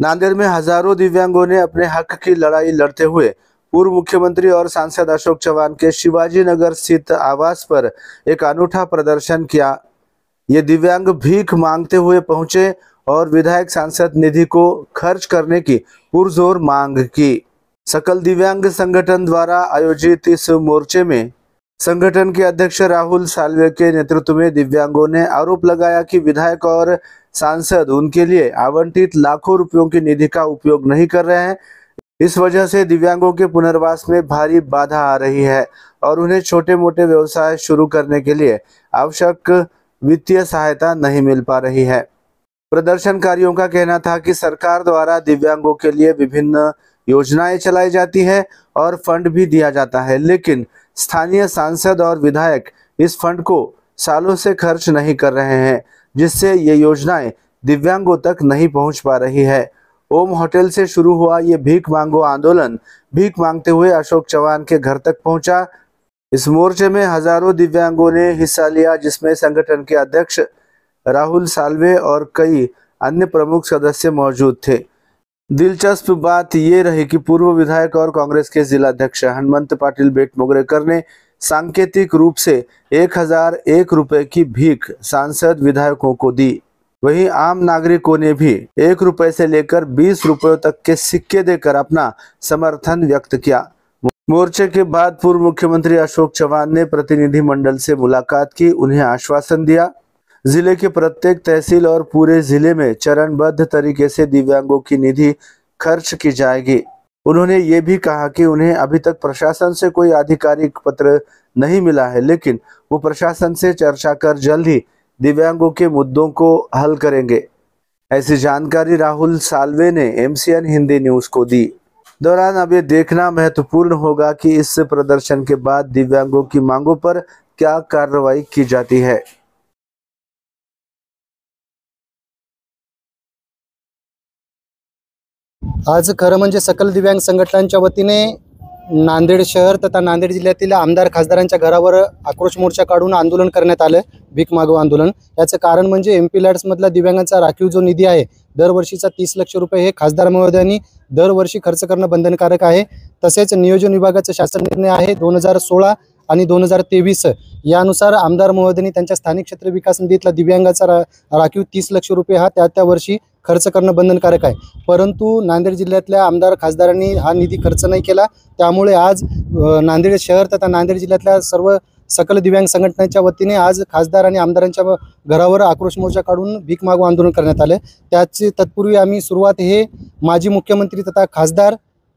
नांदेड़ में हजारों दिव्यांगों ने अपने हक की लड़ाई लड़ते हुए पूर्व मुख्यमंत्री और सांसद अशोक चव्हाण के शिवाजी नगर स्थित आवास पर एक अनूठा प्रदर्शन किया। ये दिव्यांग भीख मांगते हुए पहुंचे और विधायक सांसद निधि को खर्च करने की पुरजोर मांग की। सकल दिव्यांग संगठन द्वारा आयोजित इस मोर्चे में संगठन के अध्यक्ष राहुल साल्वे के नेतृत्व में दिव्यांगों ने आरोप लगाया कि विधायक और सांसद उनके लिए आवंटित लाखों रुपयों की निधि का उपयोग नहीं कर रहे हैं। इस वजह से दिव्यांगों के पुनर्वास में भारी बाधा आ रही है और उन्हें छोटे मोटे व्यवसाय शुरू करने के लिए आवश्यक वित्तीय सहायता नहीं मिल पा रही है। प्रदर्शनकारियों का कहना था कि सरकार द्वारा दिव्यांगों के लिए विभिन्न योजनाएं चलाई जाती है और फंड भी दिया जाता है, लेकिन स्थानीय सांसद और विधायक इस फंड को सालों से खर्च नहीं कर रहे हैं, जिससे ये योजनाएं दिव्यांगों तक नहीं पहुंच पा रही है। ओम होटल से शुरू हुआ ये भीख मांगो आंदोलन भीख मांगते हुए अशोक चव्हाण के घर तक पहुंचा। इस मोर्चे में हजारों दिव्यांगों ने हिस्सा लिया, जिसमें संगठन के अध्यक्ष राहुल साल्वे और कई अन्य प्रमुख सदस्य मौजूद थे। दिलचस्प बात ये रही कि पूर्व विधायक और कांग्रेस के जिलाध्यक्ष हनुमंत पाटिल बेटमोगरेकर ने सांकेतिक रूप से 1001 रुपए की भीख सांसद विधायकों को दी। वहीं आम नागरिकों ने भी 1 रुपए से लेकर 20 रुपयों तक के सिक्के देकर अपना समर्थन व्यक्त किया। मोर्चे के बाद पूर्व मुख्यमंत्री अशोक चव्हाण ने प्रतिनिधि मंडल से मुलाकात की, उन्हें आश्वासन दिया जिले के प्रत्येक तहसील और पूरे जिले में चरणबद्ध तरीके से दिव्यांगों की निधि खर्च की जाएगी। उन्होंने ये भी कहा कि उन्हें अभी तक प्रशासन से कोई आधिकारिक पत्र नहीं मिला है, लेकिन वो प्रशासन से चर्चा कर जल्द ही दिव्यांगों के मुद्दों को हल करेंगे। ऐसी जानकारी राहुल साल्वे ने MCN हिंदी न्यूज को दी। दौरान अब ये देखना महत्वपूर्ण होगा कि इस प्रदर्शन के बाद दिव्यांगों की मांगों पर क्या कार्रवाई की जाती है। आज खरं म्हणजे सकल दिव्यांग संघटनांच्या वतीने नांदेड शहर तथा नांदेड जिल्ह्यातील आमदार खासदारांच्या घरावर आक्रोश मोर्चा काढून आंदोलन करण्यात आलं, भीक मागो आंदोलन। याचं कारण म्हणजे MP लॅड्स मधला दिव्यांगांचा राखीव जो निधी आहे दरवर्षीचा 30 लाख रुपये हे खासदार महोदयांनी दरवर्षी खर्च करणं बंधनकारक आहे। तसेच नियोजन विभागाचा शासन निर्णय आहे 2016 आणि 2023 यानुसार आमदार महोदयांनी त्यांच्या स्थानिक क्षेत्र विकास निधीतला दिव्यांगाचा राखीव 30 लाख रुपये हा त्या वर्षी खर्च करणं बंधनकारक आहे। परंतु नांदेड जिल्ह्यातल्या आमदार खासदारांनी हा निधी खर्च नाही केला, त्यामुळे आज नांदेड शहर तथा नांदेड जिल्ह्यातल्या सर्व सकल दिव्यांग संघटनांच्या वतीने आज खासदार आणि आमदारांच्या घरावर आक्रोश मोर्चा काढून भीक मागो आंदोलन करण्यात आले। त्याची तत्पूर्वी आम्ही सुरुवात हे माजी मुख्यमंत्री तथा खासदार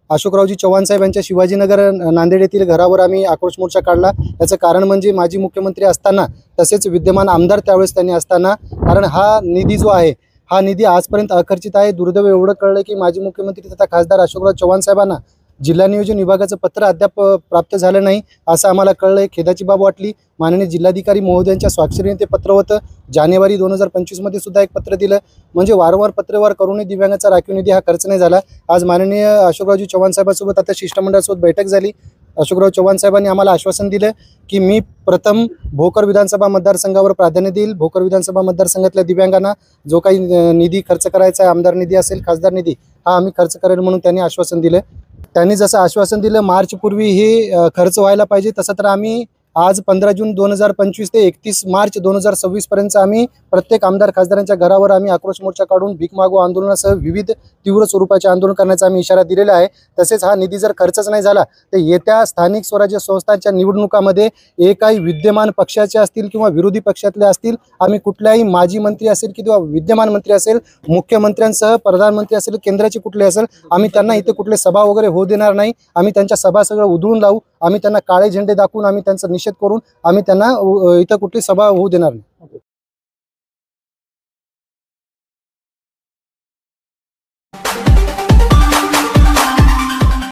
अशोकरावजी चव्हाण साहेब यांच्या शिवाजीनगर नांदेड येथील घरावर आम्ही आक्रोश मोर्चा काढला। याचं कारण म्हणजे माजी मुख्यमंत्री असताना तसेच विद्यमान आमदार त्यावेळेस त्यांनी असताना, कारण हा निधी जो आहे हा निधी आजपर्यंत अखर्चित आहे। दुर्दैव एवढं कळलं की माजी मुख्यमंत्री तथा खासदार अशोकराव चव्हाण साहेबांना जिल्हा नियोजन विभागाचं पत्र अद्याप प्राप्त झालं नाही असं आम्हाला कळलंय। खेदाची बाब वाटली। माननीय जिल्हाधिकारी महोदयांच्या स्वाक्षरीने ते पत्र होतं। जानेवारी 2025 मध्ये सुद्धा एक पत्र दिलं, म्हणजे वारंवार पत्रव्यवहार करूनही दिव्यांगाचा राखीव निधी हा खर्च नाही झाला। आज माननीय अशोकरावजी चव्हाण साहेबांसोबत आता शिष्टमंडळासोबत बैठक झाली। अशोकराव चव्हाण साहेबांनी आम्हाला आश्वासन दिलं की मी प्रथम भोकर विधानसभा मतदारसंघावर प्राधान्य देईल। भोकर विधानसभा मतदारसंघातल्या दिव्यांगांना जो काही निधी खर्च करायचा आहे, आमदार निधी असेल, खासदार निधी, हा आम्ही खर्च करेल म्हणून त्यांनी आश्वासन दिलं। त्यांनी जसं आश्वासन दिलं मार्च पूर्वी हे खर्च व्हायला पाहिजे, तसं तर आम्ही आज 15 जून 2025 ते 31 मार्च 2026 पर्यंत आम्ही प्रत्येक आमदार खासदारांच्या घरावर आम्ही आक्रोश मोर्चा काढून भीक मागो आंदोलनासह विविध तीव्र स्वरूपाचे आंदोलन करण्याचा आम्ही इशारा दिलेला आहे। तसेच हा निधी जर खर्चच नाही झाला तर येत्या स्थानिक स्वराज्य संस्थांच्या निवडणुकामध्ये एकाही विद्यमान पक्षाचे असतील किंवा विरोधी पक्षातले असतील, आम्ही कुठल्याही माजी मंत्री असेल किंवा विद्यमान मंत्री असेल, मुख्यमंत्र्यांसह प्रधानमंत्री असेल, केंद्राचे कुठले असेल, आम्ही त्यांना इथे कुठले सभा वगैरे होऊ देणार नाही। आम्ही त्यांच्या सभा सगळं उधळून लावू। आम्ही त्यांना काळे झेंडे दाखवून आम्ही त्यांचा निषेध करून आम्ही त्यांना इथं कुठली सभा होऊ देणार नाही।